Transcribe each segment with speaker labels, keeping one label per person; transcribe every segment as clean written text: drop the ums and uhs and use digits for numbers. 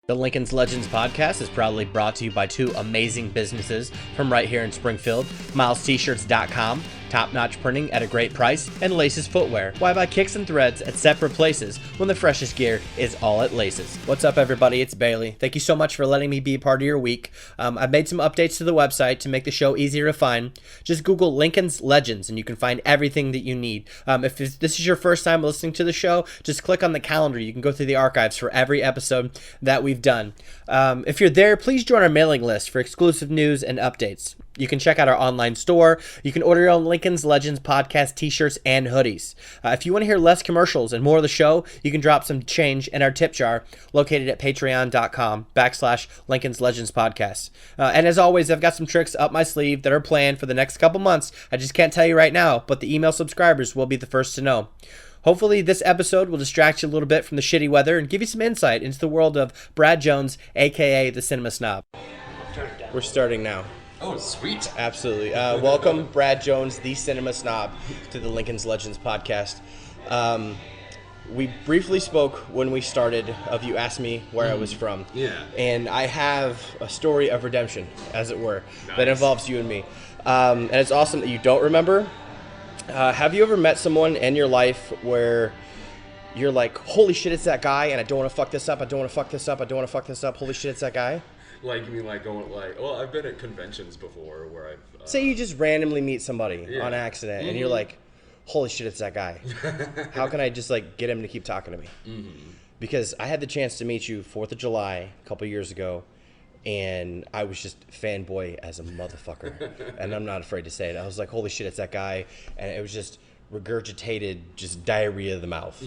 Speaker 1: The Lincoln's Legends podcast is proudly brought to you by two amazing businesses from right here in Springfield, MilesT-shirts.com, top-notch printing at a great price, and Laces Footwear. Why buy kicks and threads at separate places when the freshest gear is all at Laces? What's up, everybody? It's Bailey. Thank you so much for letting me be a part of your week. I've made some updates to the website to make the show easier to find. Just Google Lincoln's Legends and you can find everything that you need. If this is your first time listening to the show, just click on the calendar. You can go through the archives for every episode that we've done. If you're there, please join our mailing list for exclusive news and updates. You can check out our online store. You can order your own Lincoln's Legends podcast t-shirts and hoodies. If you want to hear less commercials and more of the show, you can drop some change in our tip jar located at patreon.com/Lincoln's Legends podcast. And as always, I've got some tricks up my sleeve that are planned for the next couple months. I just can't tell you right now, but the email subscribers will be the first to know. Hopefully this episode will distract you a little bit from the shitty weather and give you some insight into the world of Brad Jones, a.k.a. the Cinema Snob. We're starting now.
Speaker 2: Oh, sweet.
Speaker 1: Absolutely. Welcome, Brad Jones, the Cinema Snob, to the Lincoln's Legends podcast. We briefly spoke when we started of you asked me where I was from.
Speaker 2: Yeah.
Speaker 1: And I have a story of redemption, as it were,
Speaker 2: Nice.
Speaker 1: that involves you and me. And it's awesome that you don't remember. Have you ever met someone in your life where you're like, holy shit, it's that guy, and I don't want to fuck this up, I don't want to fuck this up, I don't want to fuck this up, holy shit, it's that guy?
Speaker 2: Like, you mean like going like, well, I've been at conventions before where I've...
Speaker 1: Say you just randomly meet somebody
Speaker 2: Yeah.
Speaker 1: on accident, and you're like, holy shit, it's that guy. How can I just like get him to keep talking to me? Because I had the chance to meet you 4th of July a couple years ago, and I was just fanboy as a motherfucker. And I'm not afraid to say it. I was like, holy shit, it's that guy. And it was just regurgitated, just diarrhea of the mouth.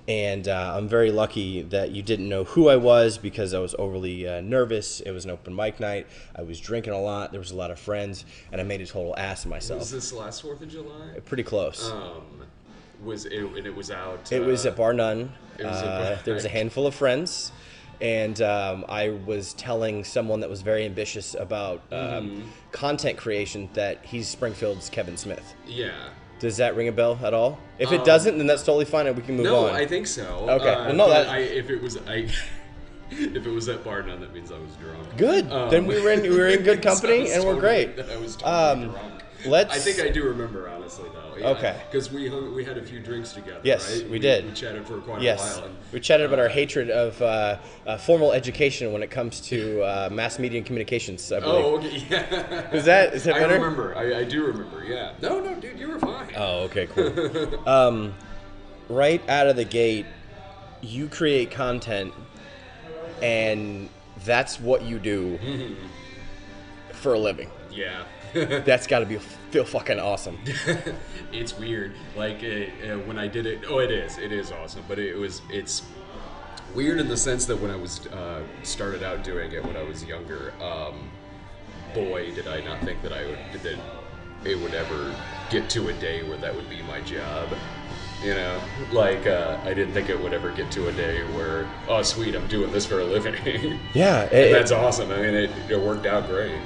Speaker 1: And I'm very lucky that you didn't know who I was because I was overly nervous. It was an open mic night. I was drinking a lot. There was a lot of friends. And I made a total ass of myself.
Speaker 2: Was this last 4th of July?
Speaker 1: Pretty close.
Speaker 2: Was it, and it was out...
Speaker 1: It was at Bar None.
Speaker 2: It was at
Speaker 1: There was a handful of friends. And I was telling someone that was very ambitious about content creation that he's Springfield's Kevin Smith.
Speaker 2: Yeah.
Speaker 1: Does that ring a bell at all? If it doesn't, then that's totally fine and we can move on.
Speaker 2: No, I think so.
Speaker 1: Okay. Well, no,
Speaker 2: but
Speaker 1: that...
Speaker 2: if it was at Bar None, that means I was drunk.
Speaker 1: Good. Then we were in good company and we're great.
Speaker 2: I was totally drunk. I think I do remember, honestly, though. Yeah,
Speaker 1: Okay.
Speaker 2: Because we had a few drinks together,
Speaker 1: Yes,
Speaker 2: right?
Speaker 1: we did.
Speaker 2: We chatted for quite a
Speaker 1: Yes.
Speaker 2: while. And,
Speaker 1: We chatted about our hatred of formal education when it comes to mass media and communications, I believe.
Speaker 2: oh, okay, yeah.
Speaker 1: Is that
Speaker 2: I
Speaker 1: better?
Speaker 2: remember. I do remember, yeah. No, dude, you were fine.
Speaker 1: Oh, okay, cool. Right out of the gate, you create content, and that's what you do for a living.
Speaker 2: Yeah.
Speaker 1: That's got to feel fucking awesome.
Speaker 2: It's weird. Like, when I did it... Oh, it is awesome. But it's weird in the sense that when I was started out doing it when I was younger, boy, did I not think that it would ever get to a day where that would be my job. You know, like, I didn't think it would ever get to a day where, oh, sweet, I'm doing this for a living.
Speaker 1: Yeah.
Speaker 2: And that's awesome. I mean, it worked out great.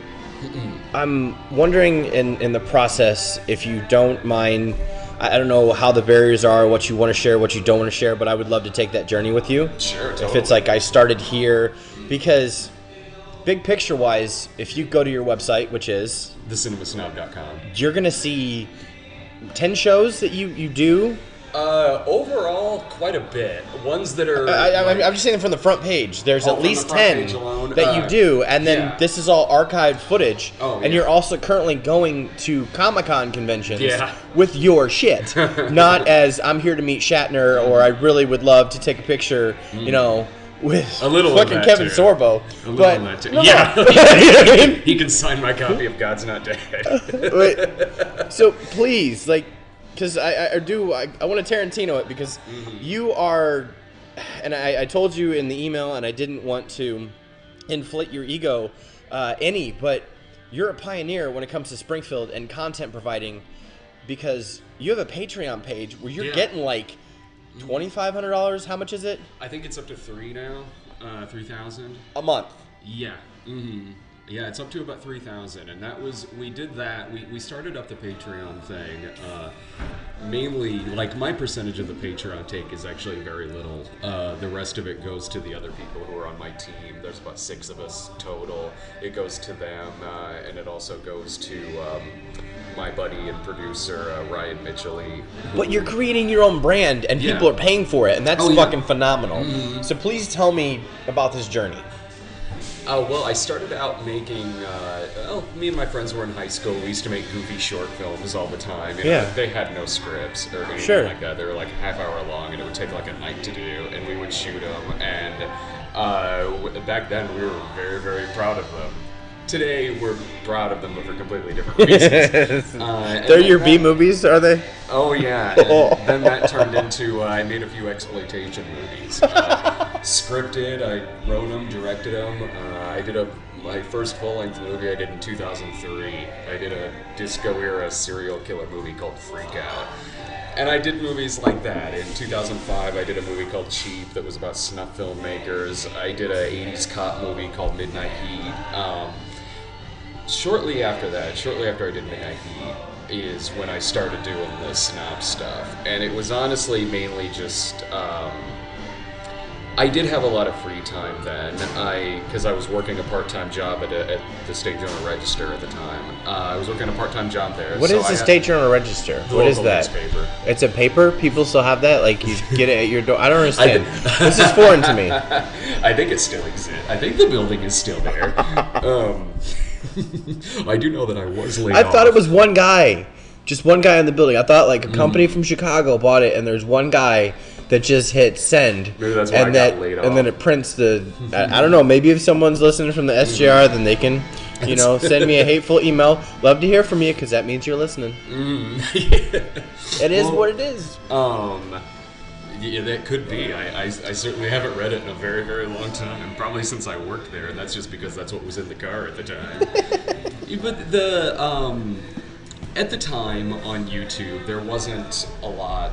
Speaker 1: I'm wondering in the process, if you don't mind, I don't know how the barriers are, what you want to share, what you don't want to share, but I would love to take that journey with you.
Speaker 2: Sure, totally.
Speaker 1: If it's like I started here, because big picture wise, if you go to your website, which is
Speaker 2: thecinemasnob.com,
Speaker 1: you're going to see 10 shows that you do.
Speaker 2: Overall, quite a bit. Ones that are...
Speaker 1: I'm just saying from the front page. There's at
Speaker 2: from
Speaker 1: least
Speaker 2: the front
Speaker 1: 10
Speaker 2: page alone?
Speaker 1: that you do, and then
Speaker 2: yeah.
Speaker 1: this is all archived footage.
Speaker 2: Oh,
Speaker 1: and
Speaker 2: yeah.
Speaker 1: you're also currently going to Comic-Con conventions
Speaker 2: Yeah.
Speaker 1: with your shit. Not as I'm here to meet Shatner, or I really would love to take a picture, you know, with
Speaker 2: A little
Speaker 1: fucking
Speaker 2: of that,
Speaker 1: Kevin
Speaker 2: too.
Speaker 1: Sorbo.
Speaker 2: A little
Speaker 1: But
Speaker 2: on that too.
Speaker 1: no,
Speaker 2: Yeah.
Speaker 1: no. You know what I mean?
Speaker 2: He can sign my copy of God's Not Dead.
Speaker 1: But, so please, like, because I want to Tarantino it, because you are, and I told you in the email, and I didn't want to inflate your ego but you're a pioneer when it comes to Springfield and content providing, because you have a Patreon page where you're
Speaker 2: Yeah.
Speaker 1: getting like $2,500. How much is it?
Speaker 2: I think it's up to 3 now. 3,000.
Speaker 1: A month.
Speaker 2: Yeah. Yeah, it's up to about 3,000, and we did that. We started up the Patreon thing. Mainly, like, my percentage of the Patreon take is actually very little. The rest of it goes to the other people who are on my team there's about 6 of us total. It goes to them, and it also goes to my buddy and producer Ryan Mitchell.
Speaker 1: But you're creating your own brand, and people are paying for it, and that's fucking phenomenal. Mm-hmm. So please tell me about this journey.
Speaker 2: Well, I started out making, me and my friends were in high school. We used to make goofy short films all the time. You know, they had no scripts or anything like that. They were like half-hour long, and it would take like a night to do, and we would shoot them. And back then, we were very, very proud of them. Today, we're proud of them, but for completely different reasons.
Speaker 1: They're your B movies, are they?
Speaker 2: Oh, yeah. And then that turned into, I made a few exploitation movies. Scripted, I wrote them, directed them. I did my first full-length movie I did in 2003. I did a disco-era serial killer movie called Freak Out. And I did movies like that. In 2005, I did a movie called Cheap that was about snuff filmmakers. I did a 80s cop movie called Midnight Heat. Shortly after I did Midnight Heat, is when I started doing the Snob stuff. And it was honestly mainly just... I did have a lot of free time then, because I was working a part-time job at the State Journal Register at the time. I was working a part-time job there.
Speaker 1: What is the State Journal Register? What is that?
Speaker 2: Newspaper.
Speaker 1: It's a paper? People still have that? Like, you get it at your door? I don't understand. This is foreign to me.
Speaker 2: I think it still exists. I think the building is still there. I do know that I was laid off.
Speaker 1: I thought it was one guy. Just one guy in the building. I thought, like, a company from Chicago bought it, and there's one guy that just hit send.
Speaker 2: Maybe that's why I got laid off.
Speaker 1: And then it prints the... I don't know. Maybe if someone's listening from the SJR, then they can, send me a hateful email. Love to hear from you, because that means you're listening. It is what it is.
Speaker 2: Yeah, that could be. I certainly haven't read it in a very, very long time. Probably since I worked there, and that's just because that's what was in the car at the time. But at the time on YouTube, there wasn't a lot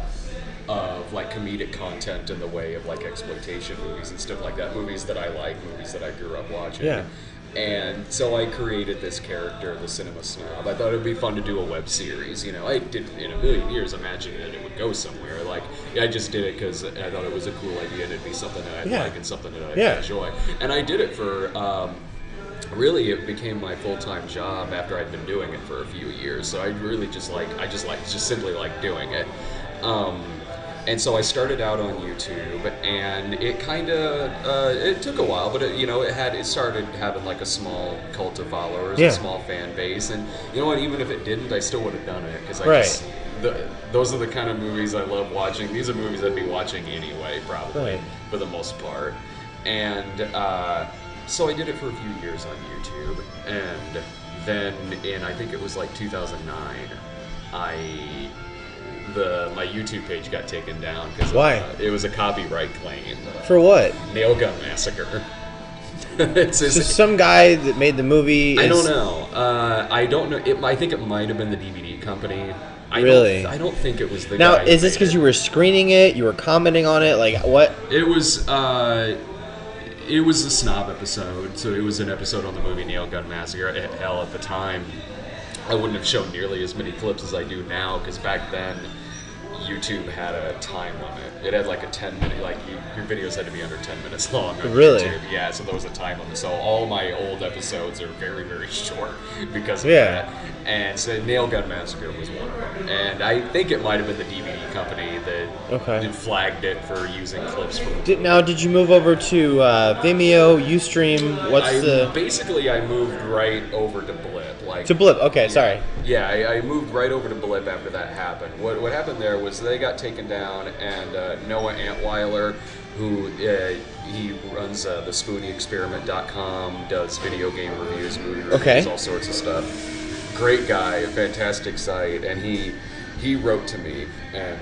Speaker 2: of like comedic content in the way of like exploitation movies and stuff like that. Movies that I like, movies that I grew up watching. Yeah. And so I created this character, the Cinema Snob. I thought it would be fun to do a web series. I did in a million years imagine that it would go somewhere. Like, I just did it because I thought it was a cool idea and it'd be something that I'd like and something that I'd enjoy. And I did it for, really it became my full-time job after I'd been doing it for a few years. So I really just simply like doing it. And so I started out on YouTube, and it kind of it took a while, but it started having like a small cult of followers, a small fan base, and you know what? Even if it didn't, I still would have done it because those are the kind of movies I love watching. These are movies I'd be watching anyway, probably for the most part. And so I did it for a few years on YouTube, and then in I think it was like 2009, my YouTube page got taken down because it was a copyright claim.
Speaker 1: For what?
Speaker 2: Nail Gun Massacre.
Speaker 1: So some guy that made the movie.
Speaker 2: I don't know. I don't know. I think it might have been the DVD company. I don't think it was the guy.
Speaker 1: Now, is this because you were screening it? You were commenting on it? Like what?
Speaker 2: It was a Snob episode, so it was an episode on the movie Nail Gun Massacre. Hell, at the time, I wouldn't have shown nearly as many clips as I do now, because back then, YouTube had a time limit. It had like a 10-minute, like your videos had to be under 10 minutes long on YouTube. Yeah, so there was a time limit. So all my old episodes are very, very short because of that. And so Nail Gun Massacre was one of them. And I think it might have been the DVD company that flagged it for using clips from
Speaker 1: Now, did you move over to Vimeo, Ustream?
Speaker 2: Basically, I moved right over to Blip.
Speaker 1: To Blip, okay, sorry.
Speaker 2: Yeah, I moved right over to Blip after that happened. What happened there was they got taken down, and Noah Antweiler, who he runs the SpoonyExperiment.com, does video game reviews, movie reviews, all sorts of stuff. Great guy, fantastic site, and he wrote to me and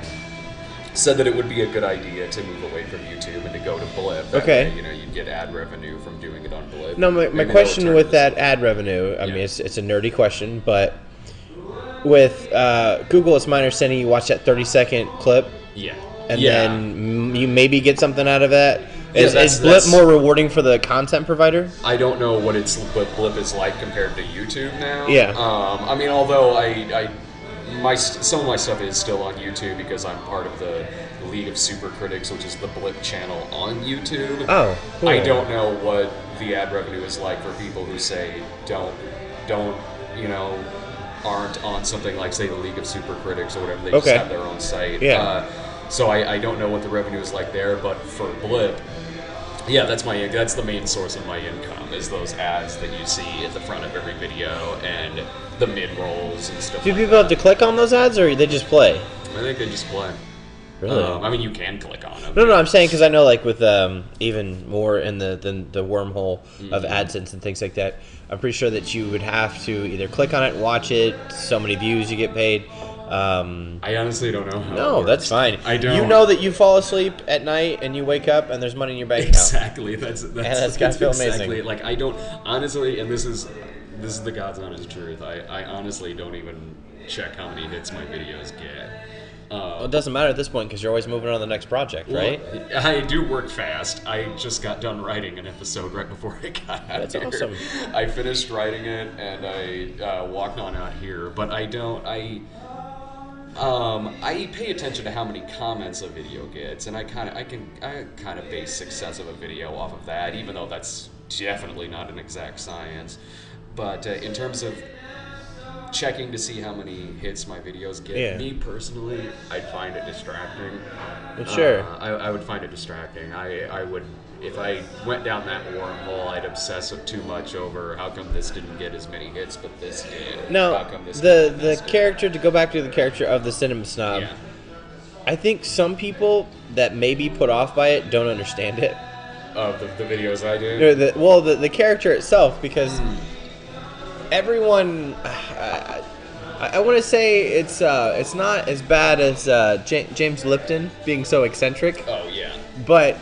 Speaker 2: said that it would be a good idea to move away from YouTube and to go to Blip. That way, you'd get ad revenue from doing it on Blip.
Speaker 1: No, my question with that ad revenue, I mean, it's a nerdy question, but with Google, it's my understanding you watch that 30-second clip.
Speaker 2: Yeah.
Speaker 1: And then you maybe get something out of that. Is Blip more rewarding for the content provider?
Speaker 2: I don't know what Blip is like compared to YouTube now.
Speaker 1: Yeah.
Speaker 2: I mean, although some of my stuff is still on YouTube because I'm part of the League of Super Critics, which is the Blip channel on YouTube.
Speaker 1: Oh, cool.
Speaker 2: I don't know what the ad revenue is like for people who say don't aren't on something like, say, the League of Super Critics or whatever. They just have their own site.
Speaker 1: Yeah.
Speaker 2: So I don't know what the revenue is like there, but for Blip, yeah, that's the main source of my income, is those ads that you see at the front of every video and the mid-rolls and stuff.
Speaker 1: Do people have to click on those ads, or they just play?
Speaker 2: I think they just play.
Speaker 1: Really?
Speaker 2: I mean, you can click on them.
Speaker 1: No, I'm saying because I know, like, with even more in the wormhole of AdSense and things like that, I'm pretty sure that you would have to either click on it and watch it, so many views you get paid.
Speaker 2: I honestly don't know how.
Speaker 1: No, that's fine.
Speaker 2: I don't.
Speaker 1: You know that you fall asleep at night and you wake up and there's money in your bank account.
Speaker 2: Exactly. That's
Speaker 1: gotta feel
Speaker 2: exactly
Speaker 1: amazing.
Speaker 2: Like, I don't honestly, and this is the God's honest truth. I honestly don't even check how many hits my videos get.
Speaker 1: Well, it doesn't matter at this point because you're always moving on to the next project, right?
Speaker 2: Well, I do work fast. I just got done writing an episode right before I got out here.
Speaker 1: That's awesome.
Speaker 2: I finished writing it and I walked on out here, but I don't. I pay attention to how many comments a video gets, and I kind of base success of a video off of that, even though that's definitely not an exact science. But in terms of checking to see how many hits my videos get, me personally, I'd find it distracting.
Speaker 1: Well, sure.
Speaker 2: I would find it distracting. I would, if I went down that wormhole, I'd obsess too much over how come this didn't get as many hits, but this did.
Speaker 1: Now,
Speaker 2: how come this
Speaker 1: the character, to go back to the character of the Cinema Snob,
Speaker 2: yeah.
Speaker 1: I think some people that may be put off by it don't understand it.
Speaker 2: Of the videos I do?
Speaker 1: The character itself, because everyone, I want to say it's not as bad as James Lipton being so eccentric.
Speaker 2: Oh, yeah.
Speaker 1: But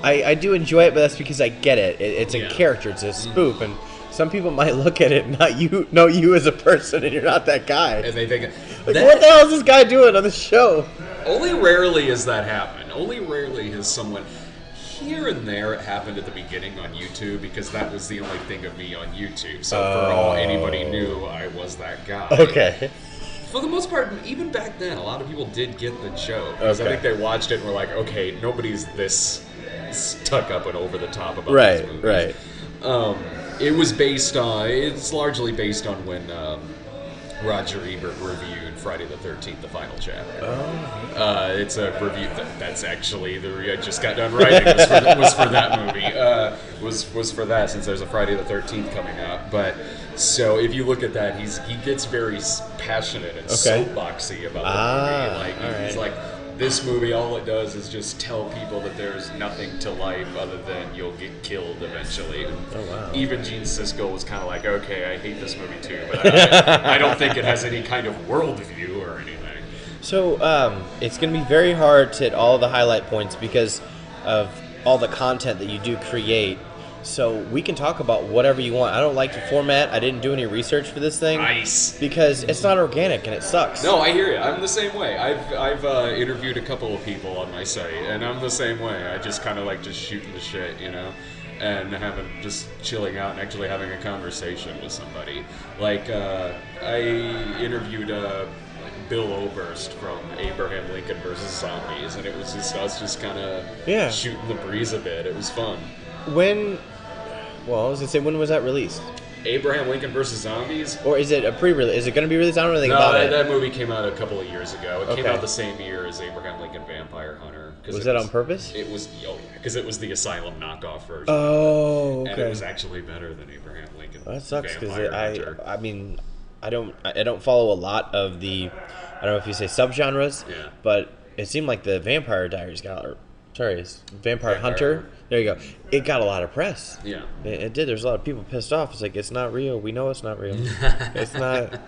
Speaker 1: I do enjoy it, but that's because I get it. It's a character, it's a spoof, and some people might look at it and not know you as a person, and you're not that guy.
Speaker 2: And they think,
Speaker 1: what the hell is this guy doing on the show?
Speaker 2: Only rarely has that happened. Only rarely has someone... Here and there, it happened at the beginning on YouTube because that was the only thing of me on YouTube. So for all anybody knew, I was that guy.
Speaker 1: Okay.
Speaker 2: For the most part, even back then, a lot of people did get the joke. Because I think they watched it and were like, okay, nobody's this stuck up and over the top about these movies.
Speaker 1: Right.
Speaker 2: It was based on... It's largely based on when Roger Ebert reviewed Friday the 13th, the final chapter. Oh. It's a review that's actually I just got done writing was for that movie. Was for that, since there's a Friday the 13th coming out. But so if you look at that, he gets very passionate and soapboxy about the movie. Like he's like, this movie, all it does is just tell people that there's nothing to life other than you'll get killed eventually. And even Gene Siskel was kind of like, okay, I hate this movie too, but I don't think it has any kind of worldview or anything.
Speaker 1: So it's going to be very hard to hit all the highlight points because of all the content that you do create. So we can talk about whatever you want. I don't like the format. I didn't do any research for this thing.
Speaker 2: Nice.
Speaker 1: Because it's not organic and it sucks.
Speaker 2: No, I hear you. I'm the same way. I've interviewed a couple of people on my site, and I'm the same way. I just kind of like just shooting the shit, and just chilling out and actually having a conversation with somebody. Like I interviewed Bill Oberst from Abraham Lincoln versus Zombies, and it was just us just kind of shooting the breeze a bit. It was fun. When
Speaker 1: was that released?
Speaker 2: Abraham Lincoln versus Zombies?
Speaker 1: Or is it a pre-release? Is it going to be released? I don't know anything about it.
Speaker 2: No, that movie came out a couple of years ago. It came out the same year as Abraham Lincoln Vampire Hunter.
Speaker 1: Was that on purpose?
Speaker 2: It was, because it was the Asylum knockoff version.
Speaker 1: Oh, okay.
Speaker 2: And it was actually better than Abraham Lincoln.
Speaker 1: That sucks because
Speaker 2: Hunter.
Speaker 1: I don't follow a lot of the, I don't know if you say subgenres, but it seemed like the Vampire Diaries Vampire Hunter. There you go. It got a lot of press. Yeah. It did. There's a lot of people pissed off. It's like, it's not real. We know it's not real. It's not.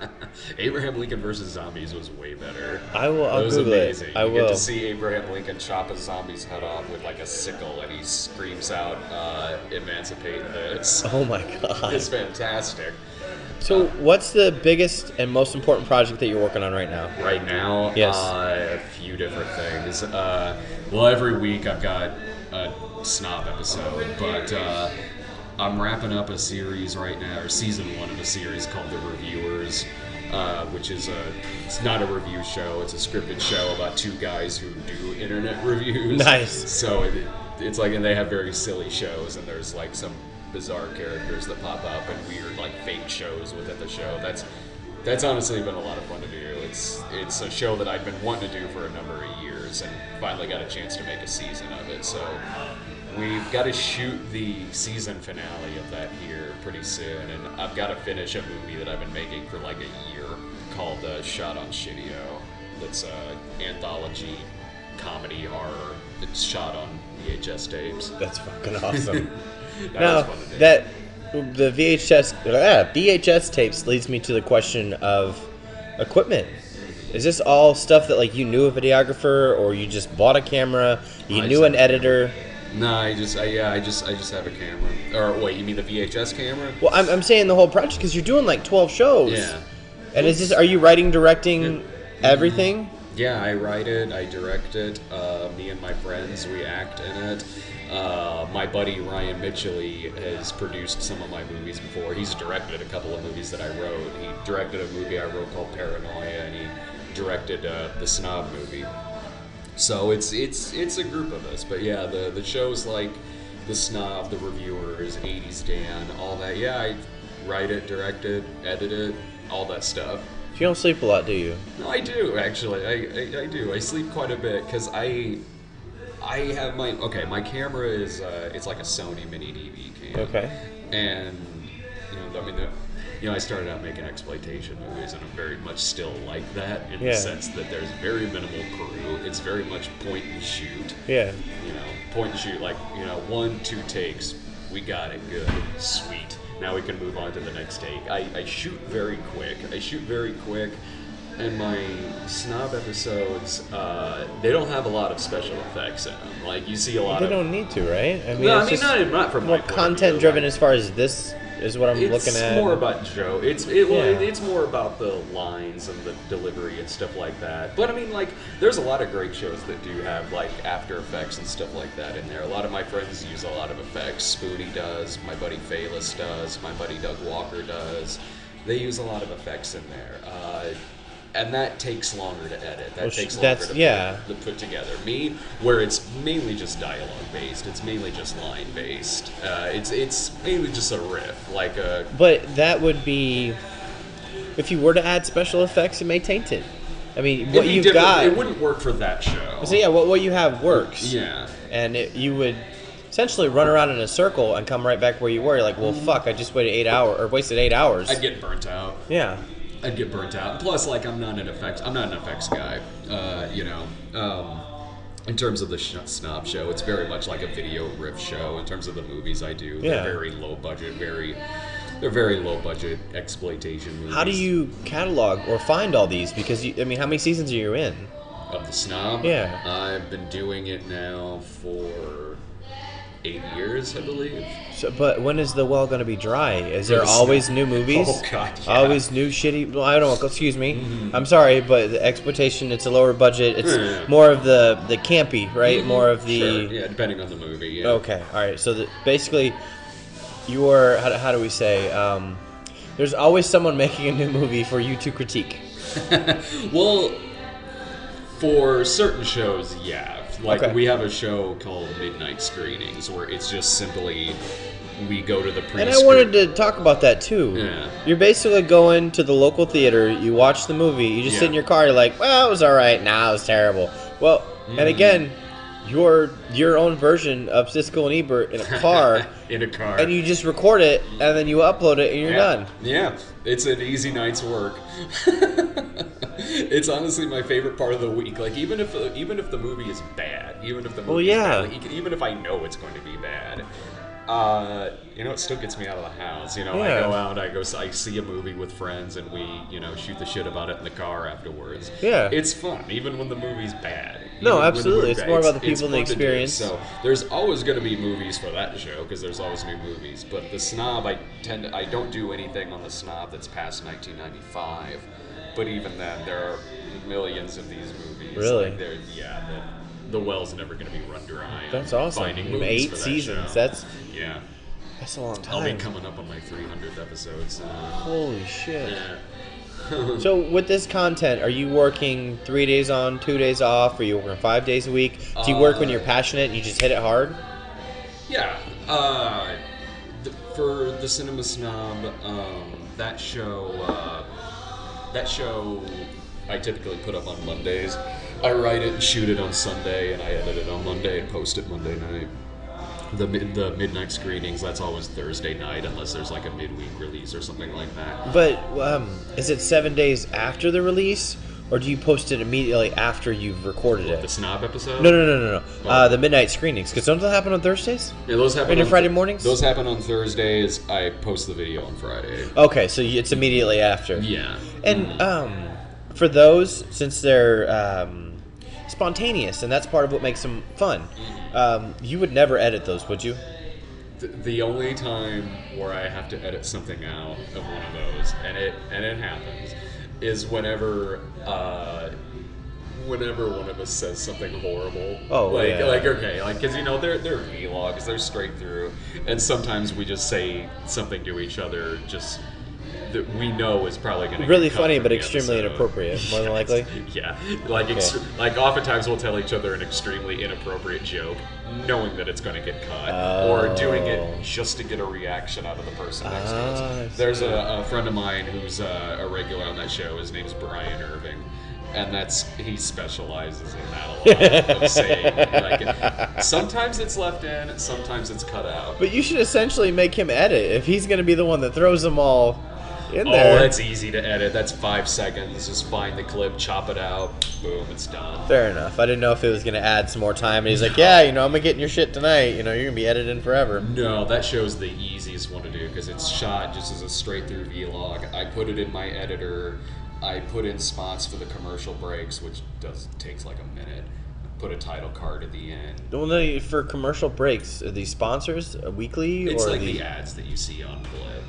Speaker 2: Abraham Lincoln versus Zombies was way better.
Speaker 1: I'll Google
Speaker 2: amazing.
Speaker 1: it. I will.
Speaker 2: Get to see Abraham Lincoln chop a zombie's head off with like a sickle, and he screams out, "Emancipate this."
Speaker 1: Oh my god.
Speaker 2: It's fantastic.
Speaker 1: So, what's the biggest and most important project that you're working on right now?
Speaker 2: Right now?
Speaker 1: Yes.
Speaker 2: A few different things. Well, every week I've got a Snob episode, but I'm wrapping up a series right now, or season 1 of a series called The Reviewers, which is it's not a review show, it's a scripted show about two guys who do internet reviews.
Speaker 1: Nice.
Speaker 2: So it's like, and they have very silly shows, and there's like some bizarre characters that pop up and weird like fake shows within the show. That's honestly been a lot of fun to do. It's a show that I've been wanting to do for a number of years, and finally got a chance to make a season of it. So we've got to shoot the season finale of that here pretty soon, and I've got to finish a movie that I've been making for like a year called Shot on Shitio. That's an anthology comedy horror that's shot on VHS tapes.
Speaker 1: That's fucking awesome.
Speaker 2: Was fun to do.
Speaker 1: The VHS tapes leads me to the question of equipment. Is this all stuff that like you knew a videographer, or you just bought a camera, you knew an editor?
Speaker 2: No, I just have a camera. Or wait, you mean the VHS camera?
Speaker 1: Well, I'm saying the whole project because you're doing like 12 shows.
Speaker 2: Yeah.
Speaker 1: And are you writing, directing everything?
Speaker 2: Yeah, I write it, I direct it. Me and my friends, we act in it. My buddy Ryan Mitchell has produced some of my movies before. He's directed a couple of movies that I wrote. He directed a movie I wrote called Paranoia, and he directed the Snob movie. So it's a group of us. But yeah, the shows like the Snob, the Reviewers, 80s Dan, all that. Yeah, I write it, direct it, edit it, all that stuff.
Speaker 1: You don't sleep a lot, do you?
Speaker 2: No, I do actually. I do. I sleep quite a bit because I have my camera is it's like a Sony Mini DV cam.
Speaker 1: Okay.
Speaker 2: And I started out making exploitation movies, and I'm very much still like that in the sense that there's very minimal crew. It's very much point and shoot.
Speaker 1: Yeah.
Speaker 2: Point and shoot, like 1-2 takes. We got it. Good. Sweet. Now we can move on to the next take. I shoot very quick. And my Snob episodes, they don't have a lot of special effects in them. Like, you see a lot
Speaker 1: of... They don't need to, right?
Speaker 2: Not from
Speaker 1: more
Speaker 2: my
Speaker 1: content-driven as far as this is what I'm looking at.
Speaker 2: It's more about Joe. It's more about the lines and the delivery and stuff like that. But, there's a lot of great shows that do have, After Effects and stuff like that in there. A lot of my friends use a lot of effects. Spoonie does. My buddy Phalis does. My buddy Doug Walker does. They use a lot of effects in there. And that takes longer to edit. That takes longer to put together. Where it's mainly just dialogue based. It's mainly just line based. It's mainly just a riff,
Speaker 1: But that would be, if you were to add special effects, it may taint it. What you've got,
Speaker 2: it wouldn't work for that show.
Speaker 1: So what you have works.
Speaker 2: Yeah.
Speaker 1: And you would essentially run around in a circle and come right back where you were. You're like, well, fuck, I just wasted 8 hours.
Speaker 2: I'd get burnt out.
Speaker 1: Yeah.
Speaker 2: I'd get burnt out. Plus, I'm not an effects guy. In terms of the Snob show, it's very much like a video riff show. In terms of the movies I do, they're very low budget, they're very low budget exploitation movies.
Speaker 1: How do you catalog or find all these? Because how many seasons are you in?
Speaker 2: Of the Snob?
Speaker 1: Yeah.
Speaker 2: I've been doing it now for 8 years, I believe.
Speaker 1: So, but when is the well going to be dry? Is there always new movies?
Speaker 2: Oh, God, yeah.
Speaker 1: Always new shitty... Well, I don't know. Excuse me. Mm-hmm. I'm sorry, but the exploitation, it's a lower budget. It's more of the campy, right? Mm-hmm. More of the...
Speaker 2: Sure. Yeah, depending on the movie, yeah.
Speaker 1: Okay, all right. So basically, you're... How do we say? There's always someone making a new movie for you to critique.
Speaker 2: Well, for certain shows, yeah. We have a show called Midnight Screenings, where it's just simply we go to the pre-screen.
Speaker 1: And I wanted to talk about that too.
Speaker 2: Yeah.
Speaker 1: You're basically going to the local theater, you watch the movie, you just sit in your car, you're like, well, it was alright, nah, it was terrible. Well, and again, your own version of Siskel and Ebert in a car.
Speaker 2: In a car.
Speaker 1: And you just record it, and then you upload it, and you're done.
Speaker 2: Yeah, it's an easy night's work. It's honestly my favorite part of the week. Even if the movie is bad, even if I know it's going to be bad, it still gets me out of the house. I go out, I see a movie with friends, and we, shoot the shit about it in the car afterwards.
Speaker 1: Yeah,
Speaker 2: it's fun, even when the movie's bad.
Speaker 1: No, absolutely, it's more about the people and the experience.
Speaker 2: So there's always going to be movies for that show because there's always new movies. But the Snob, I don't do anything on the Snob that's past 1995. But even then, there are millions of these movies.
Speaker 1: Really?
Speaker 2: The well's never going to be run dry.
Speaker 1: That's awesome. 8 seasons. That's a long time.
Speaker 2: I'll be coming up on my 300th episode soon.
Speaker 1: Holy shit.
Speaker 2: Yeah.
Speaker 1: So with this content, are you working 3 days on, 2 days off? Are you working 5 days a week? Do you work when you're passionate and you just hit it hard?
Speaker 2: Yeah. For the Cinema Snob, that show I typically put up on Mondays. I write it and shoot it on Sunday, and I edit it on Monday and post it Monday night. The midnight screenings, that's always Thursday night, unless there's like a midweek release or something like that.
Speaker 1: But is it 7 days after the release, or do you post it immediately after you've recorded it?
Speaker 2: The Snob episode?
Speaker 1: No.
Speaker 2: Oh.
Speaker 1: The midnight screenings, because don't they happen on Thursdays?
Speaker 2: Yeah, those happen
Speaker 1: on Friday mornings?
Speaker 2: Those happen on Thursdays. I post the video on Friday.
Speaker 1: Okay, so it's immediately after.
Speaker 2: Yeah.
Speaker 1: And for those, since they're spontaneous, and that's part of what makes them fun, you would never edit those, would you?
Speaker 2: The only time where I have to edit something out of one of those, and it happens, is whenever one of us says something horrible.
Speaker 1: Oh, yeah.
Speaker 2: Because they're vlogs, they're straight through, and sometimes we just say something to each other just that we know is probably going to
Speaker 1: really
Speaker 2: get cut
Speaker 1: funny,
Speaker 2: from
Speaker 1: but
Speaker 2: the
Speaker 1: extremely
Speaker 2: episode.
Speaker 1: inappropriate, more than likely.
Speaker 2: Yeah, like oftentimes we'll tell each other an extremely inappropriate joke, knowing that it's going to get cut, or doing it just to get a reaction out of the person next to us. There's a friend of mine who's a regular on that show. His name's Brian Irving. And he specializes in that a lot of saying. Sometimes it's left in, sometimes it's cut out.
Speaker 1: But you should essentially make him edit if he's going to be the one that throws them all in there.
Speaker 2: Oh, that's easy to edit. That's 5 seconds. Just find the clip, chop it out, boom, it's done.
Speaker 1: Fair enough. I didn't know if it was going to add some more time. And he's like, yeah, I'm going to get in your shit tonight. You're going to be editing forever.
Speaker 2: No, that show's the easiest one to do because it's shot just as a straight-through vlog. I put it in my editor. I put in spots for the commercial breaks, which takes like a minute. Put a title card at the end.
Speaker 1: Well, no, for commercial breaks, are these sponsors weekly?
Speaker 2: It's
Speaker 1: or
Speaker 2: like the ads that you see on Blip.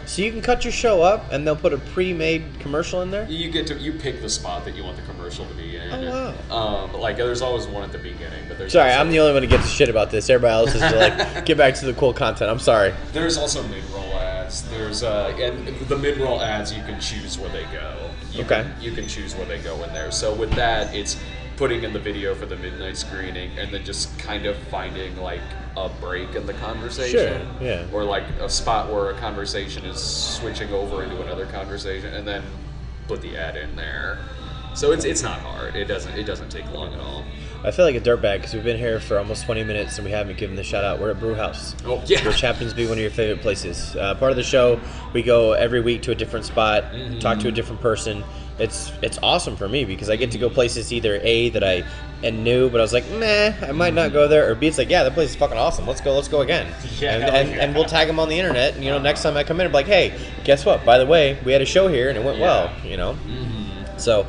Speaker 1: So you can cut your show up, and they'll put a pre-made commercial in there?
Speaker 2: You pick the spot that you want the commercial to be in.
Speaker 1: Oh, wow.
Speaker 2: There's always one at the beginning, but there's
Speaker 1: sorry,
Speaker 2: also,
Speaker 1: I'm the only one who gets shit about this. Everybody else is to get back to the cool content. I'm sorry.
Speaker 2: There's also mid-roll ads. There's and the mid-roll ads you can choose where they go. You can choose where they go in there. So with that, it's putting in the video for the midnight screening, and then just kind of finding like a break in the conversation,
Speaker 1: sure, yeah,
Speaker 2: or like a spot where a conversation is switching over into another conversation, and then put the ad in there. So it's not hard. It doesn't take long at all.
Speaker 1: I feel like a dirtbag because we've been here for almost 20 minutes and we haven't given the shout out. We're at Brewhouse.
Speaker 2: Oh, yeah.
Speaker 1: Which happens to be one of your favorite places. Part of the show, we go every week to a different spot, talk to a different person. It's awesome for me because I get to go places either A, that I knew, but I was like, meh, I might not go there, or B, it's like, yeah, that place is fucking awesome. Let's go again.
Speaker 2: Yeah,
Speaker 1: and we'll tag them on the internet, and next time I come in, I'm like, hey, guess what? By the way, we had a show here and it went well, So,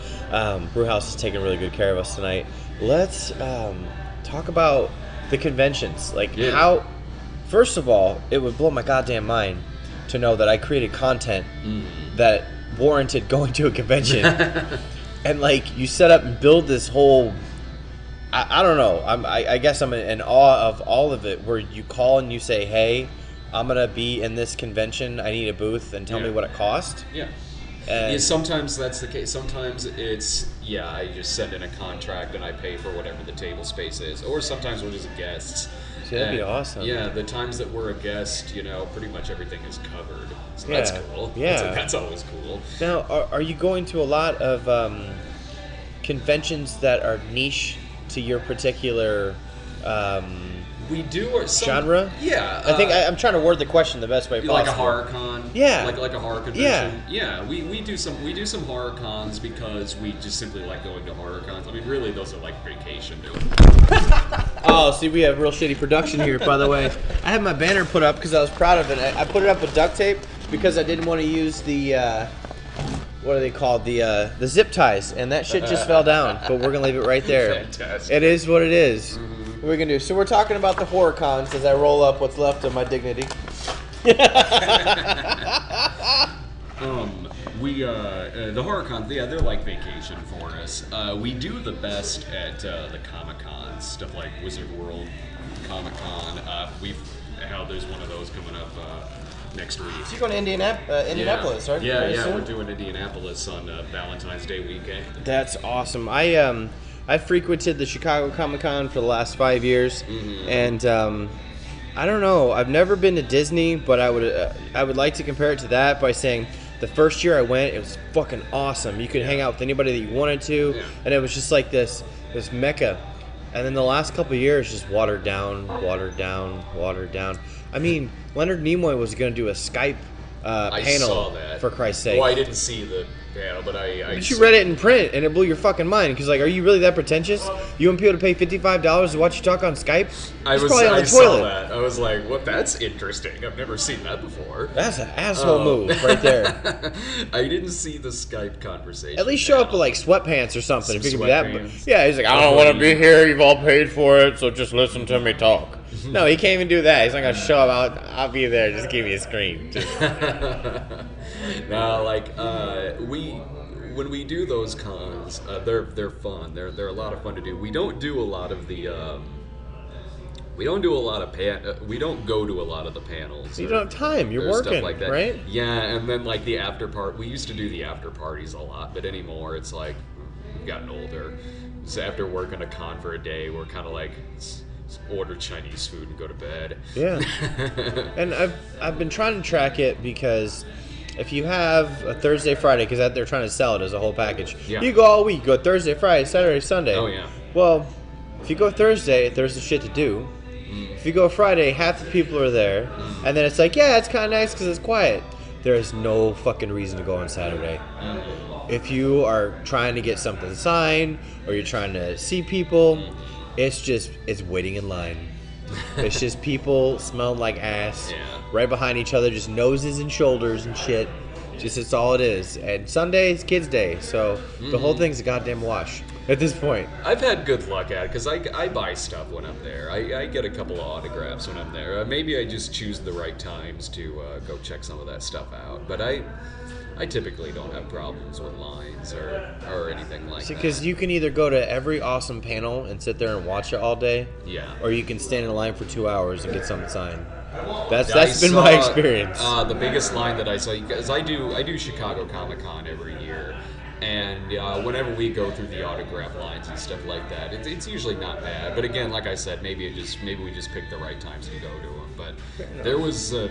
Speaker 1: Brewhouse is taking really good care of us tonight. Let's talk about the conventions. How, first of all, it would blow my goddamn mind to know that I created content that warranted going to a convention. And you set up and build this whole, I don't know, I guess I'm in awe of all of it, where you call and you say, hey, I'm going to be in this convention, I need a booth, and tell me what it cost.
Speaker 2: Yeah, sometimes that's the case. Sometimes it's, I just send in a contract and I pay for whatever the table space is. Or sometimes we're just guests.
Speaker 1: See, that'd be awesome.
Speaker 2: Yeah, the times that we're a guest, pretty much everything is covered. So that's cool.
Speaker 1: Yeah.
Speaker 2: That's always cool.
Speaker 1: Now, are you going to a lot of conventions that are niche to your particular
Speaker 2: we do or
Speaker 1: genre?
Speaker 2: Yeah.
Speaker 1: I think I'm trying to word the question the best way possible.
Speaker 2: Like a horror con?
Speaker 1: Yeah.
Speaker 2: Like a horror convention? Yeah. We do some horror cons because we just simply like going to horror cons. I mean, really, those are like vacation.
Speaker 1: Oh, see, we have real shitty production here, by the way. I had my banner put up because I was proud of it. I put it up with duct tape because I didn't want to use the, what are they called? The zip ties, and that shit just fell down. But we're going to leave it right there.
Speaker 2: Fantastic.
Speaker 1: It is what it is. What are we going to do? So we're talking about the horror cons as I roll up what's left of my dignity.
Speaker 2: The horror cons, they're like vacation for us. We do the best at the Comic Cons, stuff like Wizard World, Comic Con. There's one of those coming up next week.
Speaker 1: So you're going to Indianapolis, right?
Speaker 2: Yeah, we're doing Indianapolis on Valentine's Day weekend.
Speaker 1: That's awesome. I frequented the Chicago Comic Con for the last 5 years, and I don't know. I've never been to Disney, but I would like to compare it to that by saying the first year I went, it was fucking awesome. You could hang out with anybody that you wanted to, and it was just like this mecca. And then the last couple of years, just watered down. I mean, Leonard Nimoy was going to do a Skype panel, for Christ's sake.
Speaker 2: Well, I didn't see the panel, but
Speaker 1: But you read it in print, and it blew your fucking mind. Because, like, are you really that pretentious? You want people to pay $55 to watch you talk on Skype?
Speaker 2: I saw that. I was like, "What? That's interesting. I've never seen that before."
Speaker 1: That's an asshole move right there.
Speaker 2: I didn't see the Skype conversation.
Speaker 1: At least show up with, like, sweatpants or something. If you can do that.
Speaker 2: Sweatpants.
Speaker 1: Yeah, he's like, I don't want to be here. You've all paid for it, so just listen to me talk. No, he can't even do that. He's not going to show up. I'll be there. Just give me a screen.
Speaker 2: No, like, when we do those cons, they're fun. They're a lot of fun to do. We don't do a lot of the we don't go to a lot of the panels.
Speaker 1: You don't have time. You're working,
Speaker 2: stuff like that.
Speaker 1: Right?
Speaker 2: Yeah, and then like the after part. We used to do the after parties a lot, but anymore it's like we've gotten older. So after working a con for a day, we're kind of like order Chinese food and go to bed.
Speaker 1: Yeah. And I've been trying to track it because if you have a Thursday, Friday, because they're trying to sell it as a whole package.
Speaker 2: Yeah.
Speaker 1: You go all week. Go Thursday, Friday, Saturday, Sunday.
Speaker 2: Oh, yeah.
Speaker 1: Well, if you go Thursday, there's the shit to do. If you go Friday, half the people are there. And then it's like, yeah, it's kind of nice because it's quiet. There is no fucking reason to go on Saturday. If you are trying to get something signed or you're trying to see people, it's waiting in line. It's just people smelling like ass right behind each other, just noses and shoulders and shit. Just it's all it is. And Sunday is kids' day, so the whole thing's a goddamn wash at this point.
Speaker 2: I've had good luck at it because I buy stuff when I'm there. I get a couple of autographs when I'm there. Maybe I just choose the right times to go check some of that stuff out. But I typically don't have problems with lines or anything like that.
Speaker 1: Because you can either go to every awesome panel and sit there and watch it all day, or you can stand in line for 2 hours and get something signed. That's been my experience.
Speaker 2: The biggest line that I saw, because I do Chicago Comic-Con every year, and whenever we go through the autograph lines and stuff like that, it's usually not bad. But again, like I said, maybe we just pick the right times to go to them. But there was a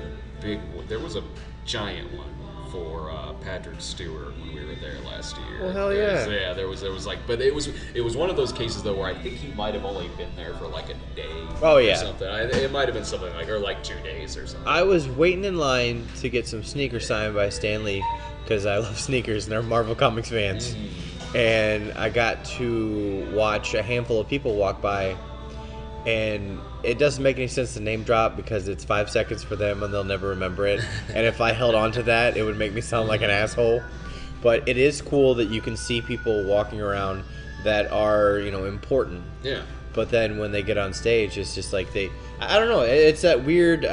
Speaker 2: giant one for Patrick Stewart when we were there last year.
Speaker 1: Well, hell yeah.
Speaker 2: There was like, but it was one of those cases though where I think he might have only been there for like a day.
Speaker 1: Oh yeah.
Speaker 2: Or something. It might have been something like, or like 2 days or something.
Speaker 1: I was waiting in line to get some sneakers signed by Stan Lee because I love sneakers and they're Marvel Comics fans. And I got to watch a handful of people walk by. And it doesn't make any sense to name drop because it's 5 seconds for them and they'll never remember it. And if I held on to that, it would make me sound like an asshole. But it is cool that you can see people walking around that are, important.
Speaker 2: Yeah.
Speaker 1: But then when they get on stage, it's just like I don't know, it's that weird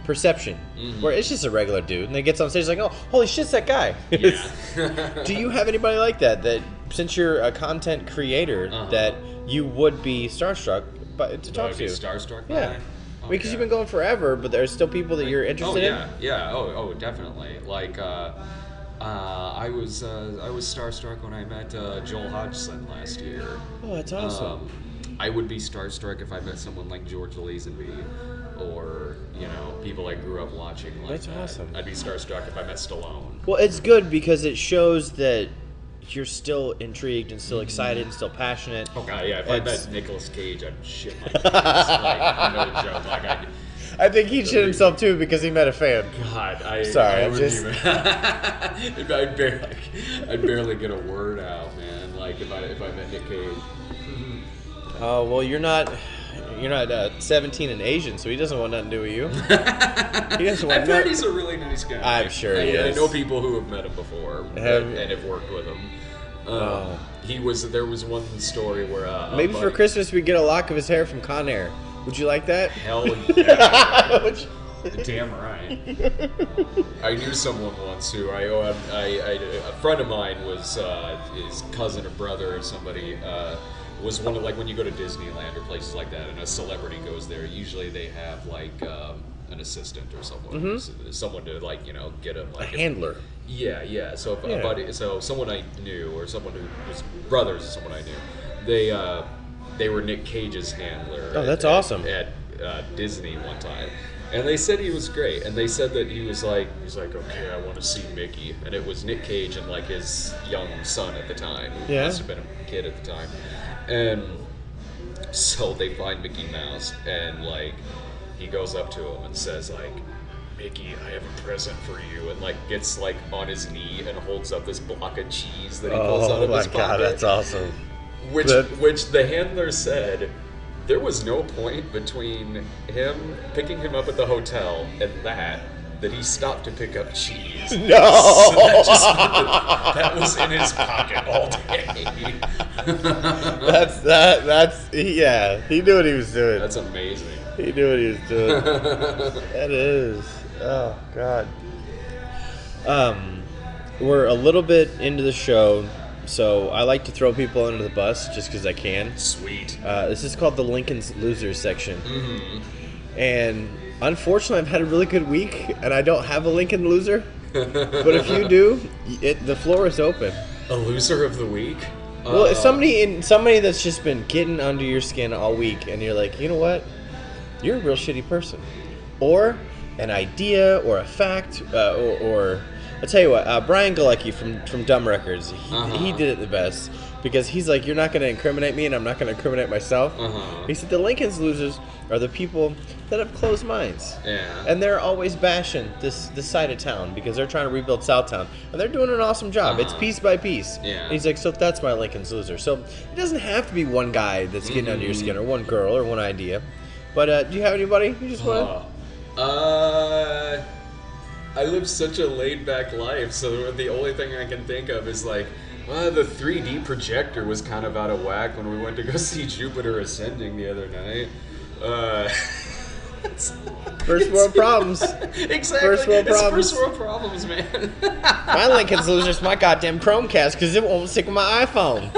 Speaker 1: perception where it's just a regular dude and they gets on stage like, oh, holy shit's that guy.
Speaker 2: Yeah.
Speaker 1: Do you have anybody like that since you're a content creator that you would be starstruck to talk to?
Speaker 2: Starstruck?
Speaker 1: Yeah. Because you've been going forever, but there's still people that you're interested in?
Speaker 2: Yeah. Oh, definitely. Like, I was starstruck when I met Joel Hodgson last year.
Speaker 1: Oh, that's awesome.
Speaker 2: I would be starstruck if I met someone like George Lazenby or, people I grew up watching like
Speaker 1: that's
Speaker 2: that.
Speaker 1: Awesome.
Speaker 2: I'd be starstruck if I met Stallone.
Speaker 1: Well, it's good because it shows that you're still intrigued and still excited and still passionate.
Speaker 2: Oh god, yeah. If I met Nicolas Cage, I'd shit my pants. Like, no joke. Like,
Speaker 1: I think he'd shit himself too because he met a fan.
Speaker 2: God,
Speaker 1: Sorry,
Speaker 2: I wouldn't even. I'd barely get a word out, man. Like if I met Nick Cage.
Speaker 1: Oh well, you're not 17 and Asian, so he doesn't want nothing to do with you. He doesn't want.
Speaker 2: I've heard he's a really nice guy.
Speaker 1: I'm sure he is.
Speaker 2: I know people who have met him before and have worked with him. There was one story where
Speaker 1: maybe for Christmas we get a lock of his hair from Conair. Would you like that?
Speaker 2: Hell yeah. Damn right. I knew someone once who a friend of mine was his cousin or brother or somebody was one of, like, when you go to Disneyland or places like that and a celebrity goes there, usually they have like an assistant or someone to, like, get him like
Speaker 1: a handler.
Speaker 2: Yeah. So a buddy, so someone I knew, or someone who was brothers of someone I knew, they were Nick Cage's handler.
Speaker 1: Oh, that's awesome.
Speaker 2: At Disney one time, and they said he was great, and they said that he's like, okay, I want to see Mickey, and it was Nick Cage and like his young son at the time, who must have been a kid at the time, and so they find Mickey Mouse, and like he goes up to him and says like, Mickey, I have a present for you, and like gets like on his knee and holds up this block of cheese that he pulls out of his pocket. Oh my god,
Speaker 1: that's awesome.
Speaker 2: Which the handler said there was no point between him picking him up at the hotel and that he stopped to pick up cheese.
Speaker 1: No!
Speaker 2: So that was in his pocket all day.
Speaker 1: Yeah, he knew what he was doing.
Speaker 2: That's amazing.
Speaker 1: He knew what he was doing. That is. Oh, God. We're a little bit into the show, so I like to throw people under the bus just because I can.
Speaker 2: Sweet.
Speaker 1: This is called the Lincoln's Losers section.
Speaker 2: Mm-hmm.
Speaker 1: And unfortunately, I've had a really good week, and I don't have a Lincoln loser. But if you do, the floor is open.
Speaker 2: A loser of the week?
Speaker 1: Well, it's somebody that's just been getting under your skin all week, and you're like, you know what? You're a real shitty person. Or an idea, or a fact, or I'll tell you what, Brian Galecki from Dumb Records, he did it the best, because he's like, you're not going to incriminate me, and I'm not going to incriminate myself. He said the Lincoln's losers are the people that have closed minds.
Speaker 2: Yeah.
Speaker 1: And they're always bashing this side of town, because they're trying to rebuild Southtown, and they're doing an awesome job. It's piece by piece.
Speaker 2: Yeah.
Speaker 1: And he's like, so that's my Lincoln's loser. So it doesn't have to be one guy that's getting under your skin, or one girl, or one idea. But do you have anybody you just want
Speaker 2: to... I live such a laid-back life, so the only thing I can think of is like, the 3D projector was kind of out of whack when we went to go see Jupiter Ascending the other night.
Speaker 1: First world problems.
Speaker 2: Exactly.
Speaker 1: First world problems.
Speaker 2: First world problems, man.
Speaker 1: My Lincoln's loser's my goddamn Chromecast because it won't stick with my iPhone.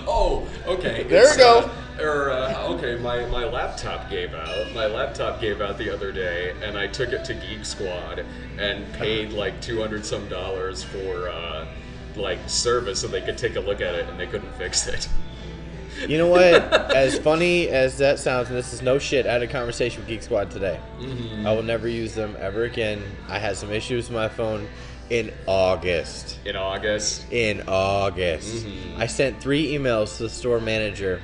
Speaker 2: Oh, okay.
Speaker 1: There we go.
Speaker 2: Okay, my laptop gave out. My laptop gave out the other day, and I took it to Geek Squad and paid like $200 some for like service so they could take a look at it, and they couldn't fix it.
Speaker 1: You know what? As funny as that sounds, and this is no shit, I had a conversation with Geek Squad today.
Speaker 2: Mm-hmm.
Speaker 1: I will never use them ever again. I had some issues with my phone in August.
Speaker 2: In August?
Speaker 1: In August.
Speaker 2: Mm-hmm.
Speaker 1: I sent 3 emails to the store manager.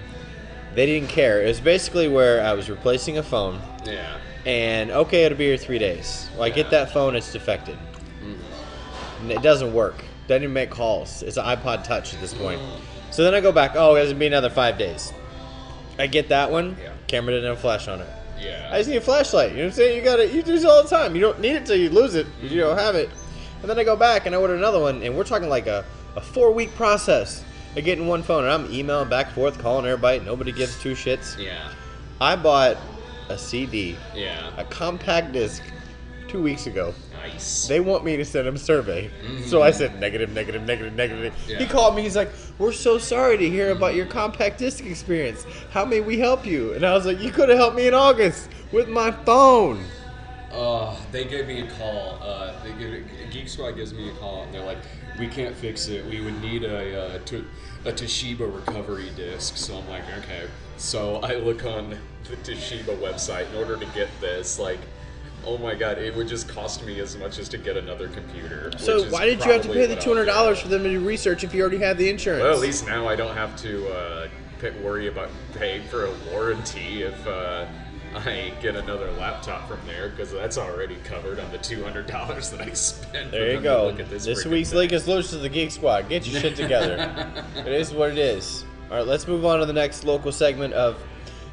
Speaker 1: They didn't care. It was basically where I was replacing a phone.
Speaker 2: Yeah.
Speaker 1: And, okay, it'll be here 3 days. Well, I get that phone, it's defected.
Speaker 2: Mm-hmm.
Speaker 1: And it doesn't work. Doesn't even make calls. It's an iPod Touch at this point. So then I go back, it's going to be another 5 days. I get that one.
Speaker 2: Yeah.
Speaker 1: Camera didn't have a flash on it.
Speaker 2: Yeah.
Speaker 1: I just need a flashlight. You know what I'm saying? You do this all the time. You don't need it till you lose it. You don't have it. And then I go back and I order another one, and we're talking like a 4-week process of getting one phone. And I'm emailing back and forth, calling everybody. Nobody gives 2 shits.
Speaker 2: Yeah.
Speaker 1: I bought a CD,
Speaker 2: a
Speaker 1: compact disc, 2 weeks ago.
Speaker 2: Nice.
Speaker 1: They want me to send them a survey. Mm-hmm. So I said negative. Yeah. He called me. He's like, we're so sorry to hear about your compact disc experience. How may we help you? And I was like, you could have helped me in August with my phone.
Speaker 2: They gave me a call. Geek Squad gives me a call, and they're like, we can't fix it. We would need a Toshiba recovery disc. So I'm like, okay. So I look on the Toshiba website in order to get this, like, oh my god, it would just cost me as much as to get another computer.
Speaker 1: So why did you have to pay the $200 for them to do research if you already had the insurance?
Speaker 2: Well, at least now I don't have to worry about paying for a warranty if I get another laptop from there, because that's already covered on the $200 that I spent.
Speaker 1: There you go. This week's link is Losers to the Geek Squad. Get your shit together. It is what it is. All right, let's move on to the next local segment of,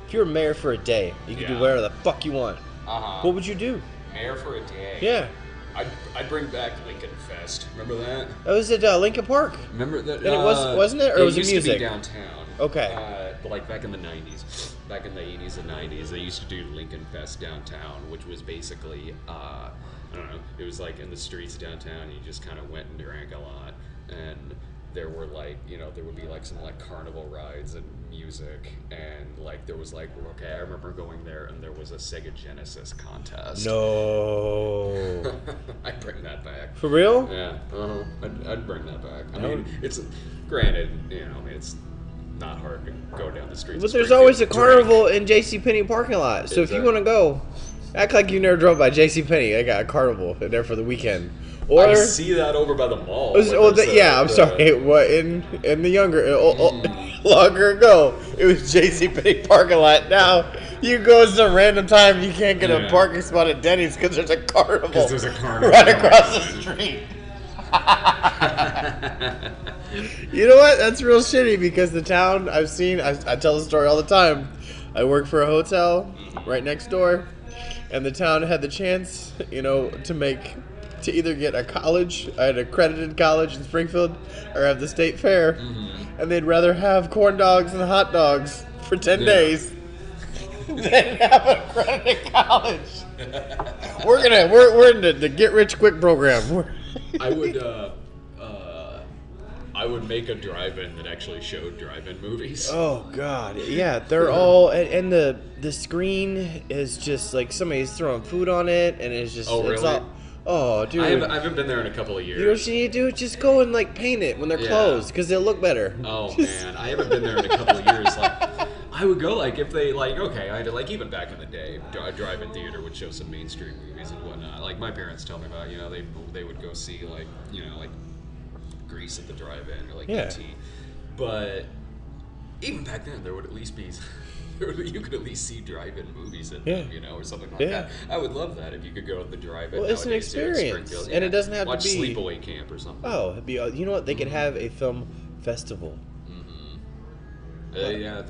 Speaker 1: if you were mayor for a day, you could do whatever the fuck you want. What would you do?
Speaker 2: Mayor for a day?
Speaker 1: Yeah.
Speaker 2: I'd bring back Lincoln Fest. Remember that?
Speaker 1: That was at Lincoln Park.
Speaker 2: Remember that?
Speaker 1: And it wasn't it? Or was it music?
Speaker 2: It used to be downtown.
Speaker 1: Okay.
Speaker 2: Like back in the 90s. Back in the 80s and 90s, they used to do Lincoln Fest downtown, which was basically, I don't know, it was like in the streets downtown, you just kind of went and drank a lot. And there were like, there would be like some like carnival rides and music, and like there was like, okay, I remember going there and there was a Sega Genesis contest.
Speaker 1: No.
Speaker 2: I'd bring that back.
Speaker 1: For real?
Speaker 2: Yeah. I'd bring that back. I mean, it's granted, it's not hard to go down the streets.
Speaker 3: But there's always a carnival in JCPenney parking lot. So if you want to go, act like you never drove by JCPenney. I got a carnival there for the weekend. Or
Speaker 2: I see that over by the mall.
Speaker 3: I'm sorry. What in the longer ago, it was JCPenney parking lot. Now you go some random time, you can't get a parking spot at Denny's because there's a carnival.
Speaker 2: Because there's a carnival
Speaker 3: right across the street. You know what? That's real shitty because the town I've seen. I tell the story all the time. I work for a hotel right next door, and the town had the chance, to either get a college, I had an accredited college in Springfield, or have the state fair, and they'd rather have corn dogs and hot dogs for 10 days than have an accredited college. We're in the get rich quick program.
Speaker 2: I would make a drive-in that actually showed drive-in movies.
Speaker 3: Oh God, yeah, they're all and the screen is just like somebody's throwing food on it, and it's just it's all. Oh, dude.
Speaker 2: I haven't been there in a couple of years.
Speaker 3: You know what you need to do? Just go and, paint it when they're closed, because they'll look better.
Speaker 2: Oh, man. I haven't been there in a couple of years. I would go, if they, I had to, even back in the day, a drive-in theater would show some mainstream movies and whatnot. My parents tell me about, they would go see, Grease at the drive-in, or, E.T. But even back then, there would at least be... You could at least see drive-in movies in them, or something like that. I would love that if you could go to the drive-in.
Speaker 3: Well, it's an experience, and it doesn't have
Speaker 2: Watch
Speaker 3: to be
Speaker 2: Sleepaway Camp or something.
Speaker 3: Oh, it'd be. You know what? They could have a film festival.
Speaker 2: I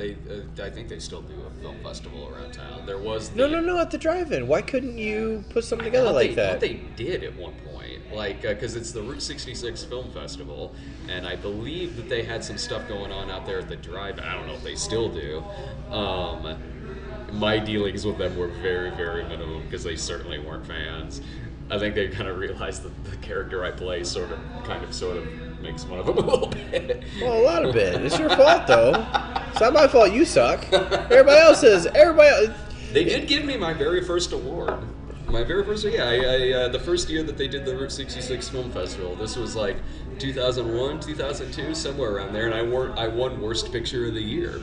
Speaker 2: think they still do a film festival around town. There was
Speaker 3: no at the drive-in. Why couldn't you put something together like that?
Speaker 2: I thought they did at one point, because it's the Route 66 Film Festival, and I believe that they had some stuff going on out there at the drive-in. I don't know if they still do. My dealings with them were very, very minimum because they certainly weren't fans. I think they kind of realized that the character I play sort of makes fun of them a little bit.
Speaker 3: Well, a lot of it. It's your fault, though. It's not my fault you suck. Everybody else is.
Speaker 2: They did give me my very first award. My very first, the first year that they did the Route 66 Film Festival. This was 2001, 2002, somewhere around there, and I won Worst Picture of the Year.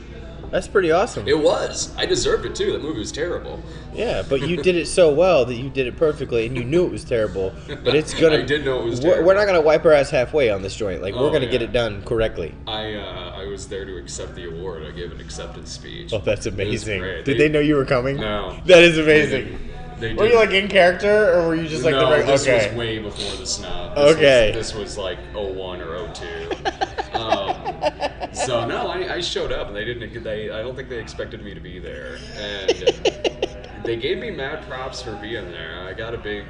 Speaker 3: That's pretty awesome.
Speaker 2: It was. I deserved it too. That movie was terrible.
Speaker 3: Yeah, but you did it so well that you did it perfectly, and you knew it was terrible. But it's gonna.
Speaker 2: I did know it was terrible.
Speaker 3: We're not gonna wipe our ass halfway on this joint. We're gonna get it done correctly.
Speaker 2: I was there to accept the award. I gave an acceptance speech.
Speaker 3: Oh, that's amazing. Did they know you were coming?
Speaker 2: No.
Speaker 3: That is amazing.
Speaker 2: Were
Speaker 3: you in character, or were you just
Speaker 2: no,
Speaker 3: the
Speaker 2: this was way before the Snob. This was 01 or 02. So no, I showed up, and I don't think they expected me to be there, and they gave me mad props for being there. I got a big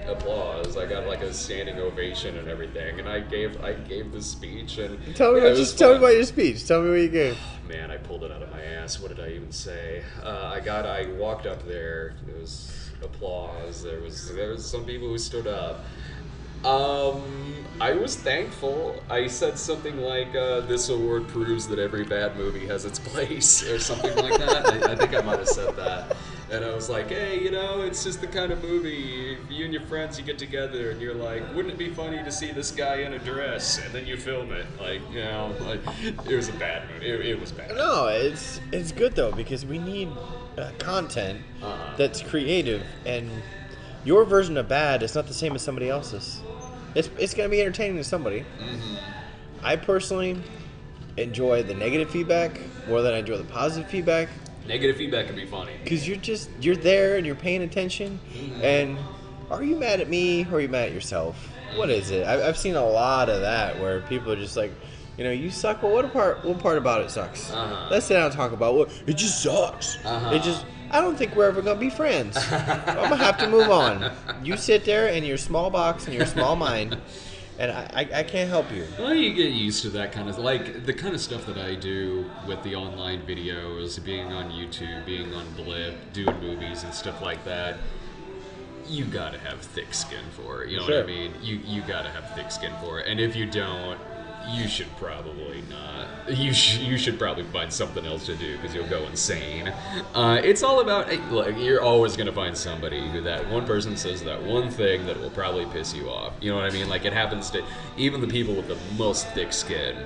Speaker 2: applause. I got a standing ovation and everything, and I gave this speech. And
Speaker 3: tell me about your speech. Tell me what you gave.
Speaker 2: Man, I pulled it out of my ass. What did I even say? I walked up there. There was applause. There was some people who stood up. I was thankful. I said something like, this award proves that every bad movie has its place, or something like that. I think I might have said that. And I was like, hey, it's just the kind of movie, if you and your friends, you get together, and you're like, wouldn't it be funny to see this guy in a dress? And then you film it. It was a bad movie. It was bad.
Speaker 3: No, it's good, though, because we need content that's creative, and your version of bad is not the same as somebody else's. It's going to be entertaining to somebody. Mm-hmm. I personally enjoy the negative feedback more than I enjoy the positive feedback.
Speaker 2: Negative feedback can be funny.
Speaker 3: Because you're there and you're paying attention. Mm-hmm. And are you mad at me or are you mad at yourself? Mm-hmm. What is it? I've seen a lot of that where people are just you suck. Well, what part about it sucks? Let's sit down and talk about it just sucks. I don't think we're ever going to be friends. I'm going to have to move on. You sit there in your small box and your small mind, and I can't help you.
Speaker 2: Well, you get used to that kind of, the kind of stuff that I do with the online videos, being on YouTube, being on Blip, doing movies and stuff like that. You got to have thick skin for it. You know what I mean? You got to have thick skin for it. And if you don't, you should probably not. You should probably find something else to do because you'll go insane. It's all about, look, you're always going to find somebody who that one person says that one thing that will probably piss you off. You know what I mean? It happens to even the people with the most thick skin.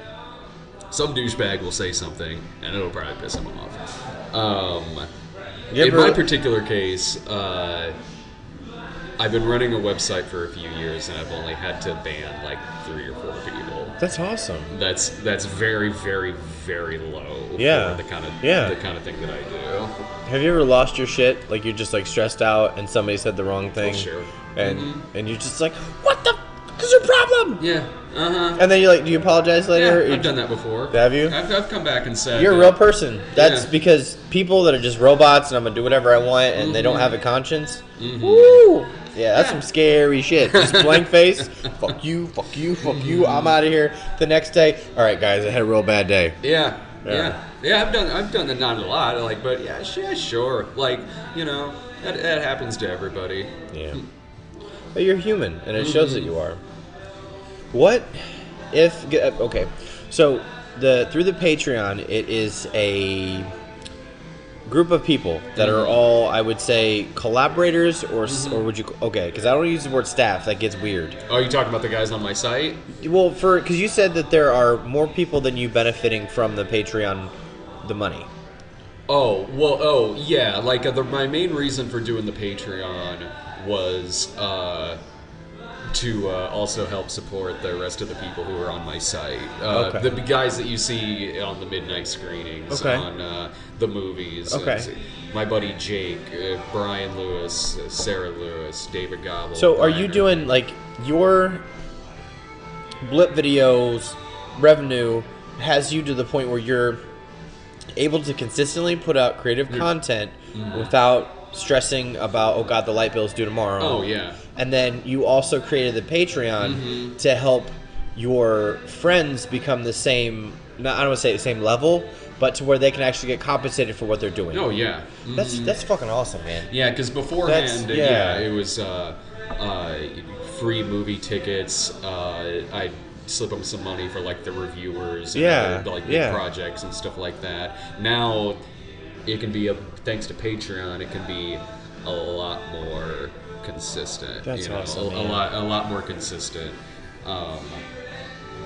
Speaker 2: some douchebag will say something, and it'll probably piss him off.
Speaker 3: You
Speaker 2: In
Speaker 3: ever-
Speaker 2: my particular case, I've been running a website for a few years, and I've only had to ban like 3 or 4 people.
Speaker 3: That's awesome.
Speaker 2: That's very, very, very low
Speaker 3: Yeah.
Speaker 2: for the kind of thing that I do.
Speaker 3: Have you ever lost your shit? Like you're just like stressed out and somebody said the wrong thing?
Speaker 2: Oh, sure.
Speaker 3: And you're just like, what the f*** is your problem?
Speaker 2: Yeah.
Speaker 3: And then you're like, do you apologize later?
Speaker 2: Yeah, I've done that before.
Speaker 3: Have you?
Speaker 2: I've come back and said...
Speaker 3: You're a real person. That's
Speaker 2: Yeah.
Speaker 3: because people that are just robots and I'm going to do whatever I want and they don't have a conscience.
Speaker 2: Mm-hmm.
Speaker 3: Woo! Yeah, that's some scary shit. Just blank face. Fuck you, fuck you, fuck you. I'm out of here. The next day, all right, guys, I had a real bad day.
Speaker 2: Yeah. I've done that, not a lot, like, but yeah, sure. Like, you know, that happens to everybody.
Speaker 3: Yeah. But you're human, and it shows that you are. What if... Okay, so through the Patreon, it is a group of people that are all, I would say, collaborators, or would you... Okay, because I don't use the word staff. That gets weird.
Speaker 2: Oh, you talking about the guys on my site?
Speaker 3: Well, because you said that there are more people than you benefiting from the Patreon, the money.
Speaker 2: Yeah. Like, my main reason for doing the Patreon was to also help support the rest of the people who are on my site.
Speaker 3: Okay.
Speaker 2: The guys that you see on the midnight screenings,
Speaker 3: Okay.
Speaker 2: on the movies.
Speaker 3: Okay.
Speaker 2: My buddy Jake, Brian Lewis, Sarah Lewis, David Gobble.
Speaker 3: So are
Speaker 2: Brian
Speaker 3: you doing, like, your Blip Videos revenue has you to the point where you're able to consistently put out creative content without stressing about, oh God, the light bill's due tomorrow.
Speaker 2: Oh, yeah.
Speaker 3: And then you also created the Patreon to help your friends become the same, I don't want to say the same level, but to where they can actually get compensated for what they're doing.
Speaker 2: Oh, yeah.
Speaker 3: That's fucking awesome, man.
Speaker 2: Yeah, because beforehand,
Speaker 3: yeah.
Speaker 2: it was free movie tickets. I'd slip them some money for like the reviewers and other, like big projects and stuff like that. Now it can be thanks to Patreon, it can be a lot more consistent.
Speaker 3: That's awesome,
Speaker 2: a lot more consistent.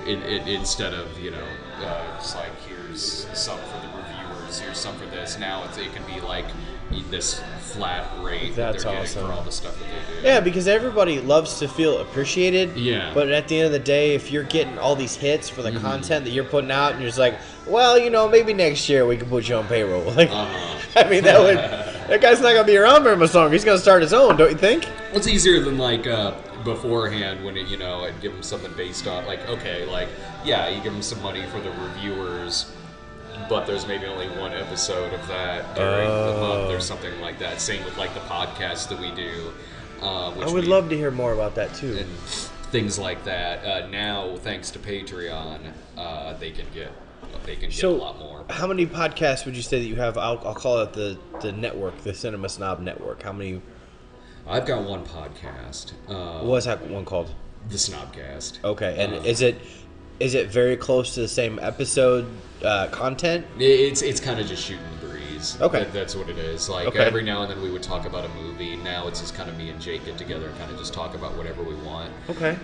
Speaker 2: Instead of it's like here's some for the reviewers, here's some for this. Now it can be like this flat rate that
Speaker 3: That's
Speaker 2: they're getting
Speaker 3: awesome.
Speaker 2: for all the stuff that they do.
Speaker 3: Yeah, because everybody loves to feel appreciated.
Speaker 2: Yeah.
Speaker 3: But at the end of the day, if you're getting all these hits for the content that you're putting out, and you're just like, well, maybe next year we can put you on payroll. Like, I mean, that guy's not gonna be around very much longer. He's gonna start his own, don't you think?
Speaker 2: What's easier than like beforehand when I'd give them something based on like, okay, like, yeah, you give them some money for the reviewers, but there's maybe only one episode of that during the month or something like that. Same with like the podcast that we do. Which
Speaker 3: I would love to hear more about that too.
Speaker 2: and things like that. Now, thanks to Patreon, they can get a lot more.
Speaker 3: How many podcasts would you say that you have? I'll call it the network, the Cinema Snob Network. How many?
Speaker 2: I've got one podcast.
Speaker 3: What was that one called?
Speaker 2: The Snobcast.
Speaker 3: Okay, and is it very close to the same episode content?
Speaker 2: It's kind of just shooting the breeze.
Speaker 3: Okay.
Speaker 2: That's what it is. Like,
Speaker 3: Okay.
Speaker 2: every now and then we would talk about a movie. Now it's just kind of me and Jake get together and kind of just talk about whatever we want.
Speaker 3: Okay.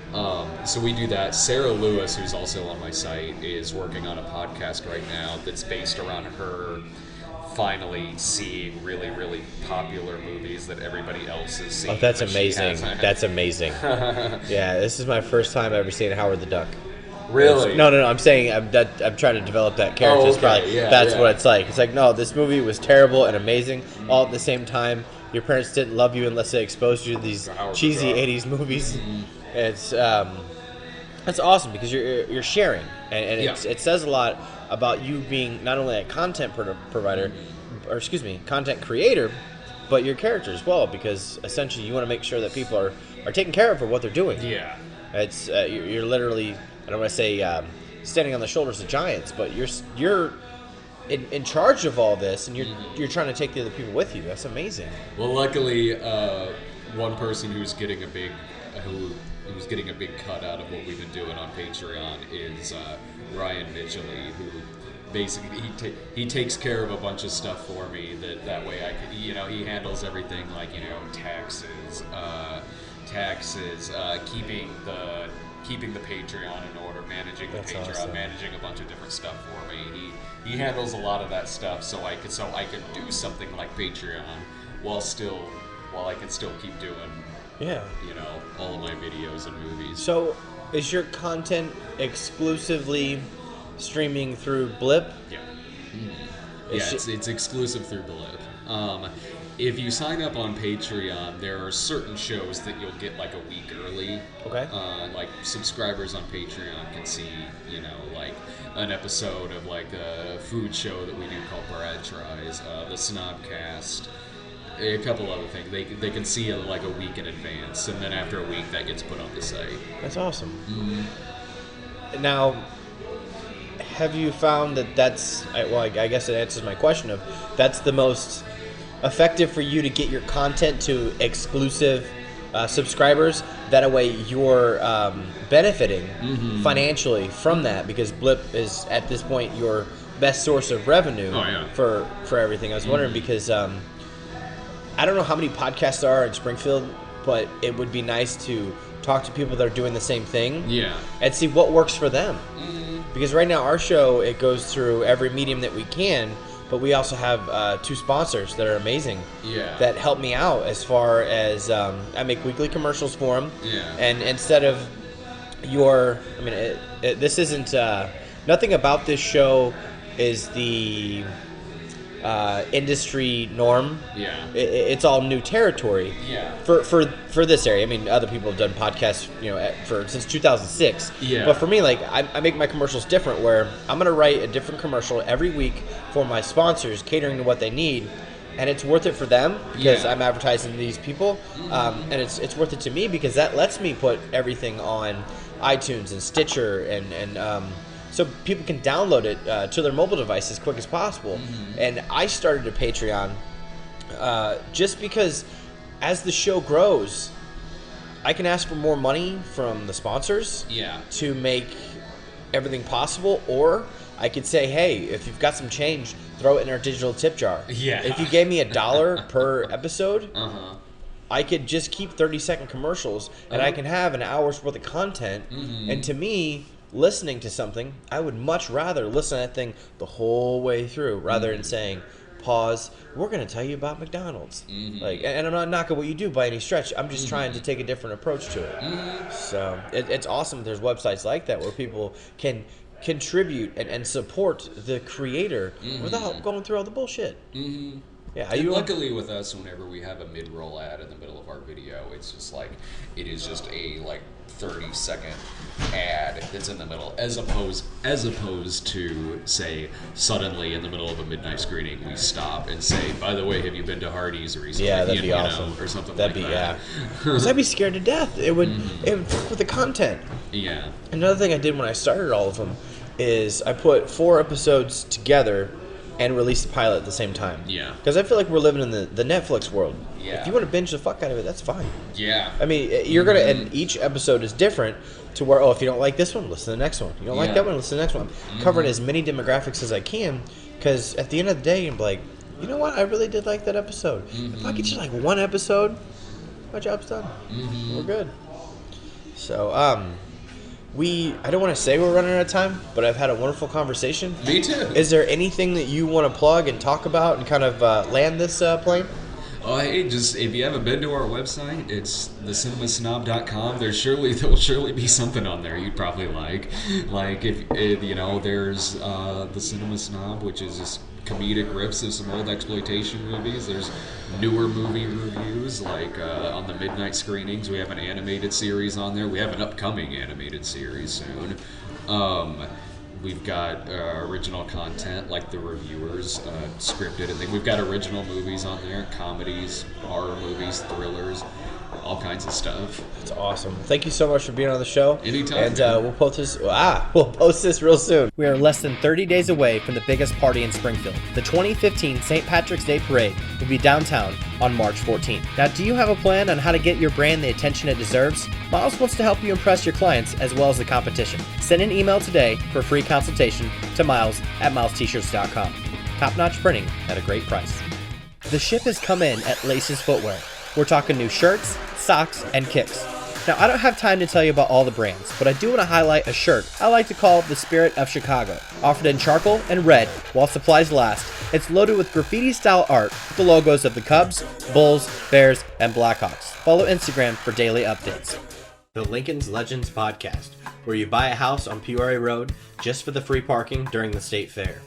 Speaker 2: So we do that. Sarah Lewis, who's also on my site, is working on a podcast right now that's based around her finally seeing really, really popular movies that everybody else is seeing.
Speaker 3: Oh, that's
Speaker 2: but she
Speaker 3: amazing.
Speaker 2: hasn't.
Speaker 3: That's amazing. Yeah, this is my first time ever seeing Howard the Duck.
Speaker 2: Really?
Speaker 3: No. I'm saying I'm trying to develop that character.
Speaker 2: Oh,
Speaker 3: It's
Speaker 2: okay,
Speaker 3: probably,
Speaker 2: yeah,
Speaker 3: that's
Speaker 2: yeah.
Speaker 3: what it's like. It's like, no, this movie was terrible and amazing all at the same time. Your parents didn't love you unless they exposed you to these
Speaker 2: Howard the
Speaker 3: cheesy
Speaker 2: Duck.
Speaker 3: 80s movies. It's that's awesome because you're sharing, and
Speaker 2: Yeah.
Speaker 3: it says a lot about you being not only a content provider, or excuse me, content creator, but your character as well, because essentially you want to make sure that people are taken care of for what they're doing.
Speaker 2: Yeah.
Speaker 3: It's you're literally, I don't want to say standing on the shoulders of giants, but you're in charge of all this, and you're trying to take the other people with you. That's amazing.
Speaker 2: Well, luckily, one person who's getting a big cut out of what we've been doing on Patreon is Ryan Mitchellly, who basically he takes care of a bunch of stuff for me. That way I could, he handles everything like taxes, keeping keeping the Patreon in order, managing the
Speaker 3: That's
Speaker 2: Patreon,
Speaker 3: awesome.
Speaker 2: managing a bunch of different stuff for me. He handles a lot of that stuff, so I can do something like Patreon while I can still keep doing all of my videos and movies.
Speaker 3: So, is your content exclusively streaming through Blip?
Speaker 2: Yeah. It's exclusive through Blip. If you sign up on Patreon, there are certain shows that you'll get like a week early.
Speaker 3: Okay.
Speaker 2: Like subscribers on Patreon can see, like an episode of like a food show that we do called Brad Tries, the Snobcast, a couple other things. They can see it like a week in advance, and then after a week that gets put on the site.
Speaker 3: That's awesome. Mm-hmm. Now, have you found that I guess it answers my question of that's the most effective for you to get your content to exclusive subscribers? That way you're benefiting financially from that, because Blip is at this point your best source of revenue for everything. I was wondering because I don't know how many podcasts there are in Springfield, but it would be nice to talk to people that are doing the same thing and see what works for them. Because right now our show, it goes through every medium that we can, but we also have 2 sponsors that are amazing that help me out as far as I make weekly commercials for them. And instead of this isn't, nothing about this show is the industry norm. It's all new territory for this area. I mean, other people have done podcasts since 2006, but for me, like, I make my commercials different, where I'm going to write a different commercial every week for my sponsors, catering to what they need, and it's worth it for them because I'm advertising to these people, and it's worth it to me because that lets me put everything on iTunes and Stitcher and so people can download it to their mobile device as quick as possible. And I started a Patreon just because as the show grows, I can ask for more money from the sponsors to make everything possible, or I could say, hey, if you've got some change, throw it in our digital tip jar. If you gave me $1 per episode, I could just keep 30-second commercials, and I can have an hour's worth of content. And to me, listening to something, I would much rather listen to that thing the whole way through rather than saying, pause, we're going to tell you about McDonald's. Like, and I'm not knocking what you do by any stretch. I'm just trying to take a different approach to it. So it's awesome there's websites like that where people can contribute and support the creator without going through all the bullshit.
Speaker 2: Luckily with us, whenever we have a mid-roll ad in the middle of our video, it's just like, it is just a 30-second ad that's in the middle, as opposed to, say, suddenly in the middle of a midnight screening we stop and say, by the way, have you been to Hardee's recently?
Speaker 3: That'd be awesome.
Speaker 2: Or something
Speaker 3: that'd
Speaker 2: like
Speaker 3: be,
Speaker 2: that.
Speaker 3: Because I'd be scared to death. It would fuck with the content. Another thing I did when I started all of them is I put 4 episodes together and release the pilot at the same time. Because I feel like we're living in the Netflix world. If you want to binge the fuck out of it, that's fine. I mean, you're going to, and each episode is different to where, if you don't like this one, listen to the next one. You don't like that one, listen to the next one. Covering as many demographics as I can, because at the end of the day, I'm like, you know what? I really did like that episode. If I get you like 1 episode, my job's done. We're good. So, I don't want to say we're running out of time, but I've had a wonderful conversation.
Speaker 2: Me too.
Speaker 3: Is there anything that you want to plug and talk about and kind of land this plane?
Speaker 2: Hey, just if you haven't been to our website, it's thecinemasnob.com. There'll surely be something on there you'd probably like. Like if there's the Cinema Snob, which is just comedic riffs of some old exploitation movies. There's newer movie reviews, like on the midnight screenings. We have an animated series on there. We have an upcoming animated series soon. We've got original content, like the reviewers, scripted and things. We've got original movies on there, comedies, horror movies, thrillers, all kinds of stuff. That's awesome. Thank you so much for being on the show. Anytime. And we'll post this real soon.
Speaker 1: We are less than 30 days away from the biggest party in Springfield. The 2015 St. Patrick's Day Parade will be downtown on March 14th. Now, do you have a plan on how to get your brand the attention it deserves? Miles wants to help you impress your clients as well as the competition. Send an email today for a free consultation to miles@milest-shirts.com. Top-notch printing at a great price. The ship has come in at Laces Footwear. We're talking new shirts, socks, and kicks. Now, I don't have time to tell you about all the brands, but I do want to highlight a shirt I like to call the Spirit of Chicago. Offered in charcoal and red while supplies last, it's loaded with graffiti-style art with the logos of the Cubs, Bulls, Bears, and Blackhawks. Follow Instagram for daily updates. The Lincoln's Legends Podcast, where you buy a house on Peoria Road just for the free parking during the state fair.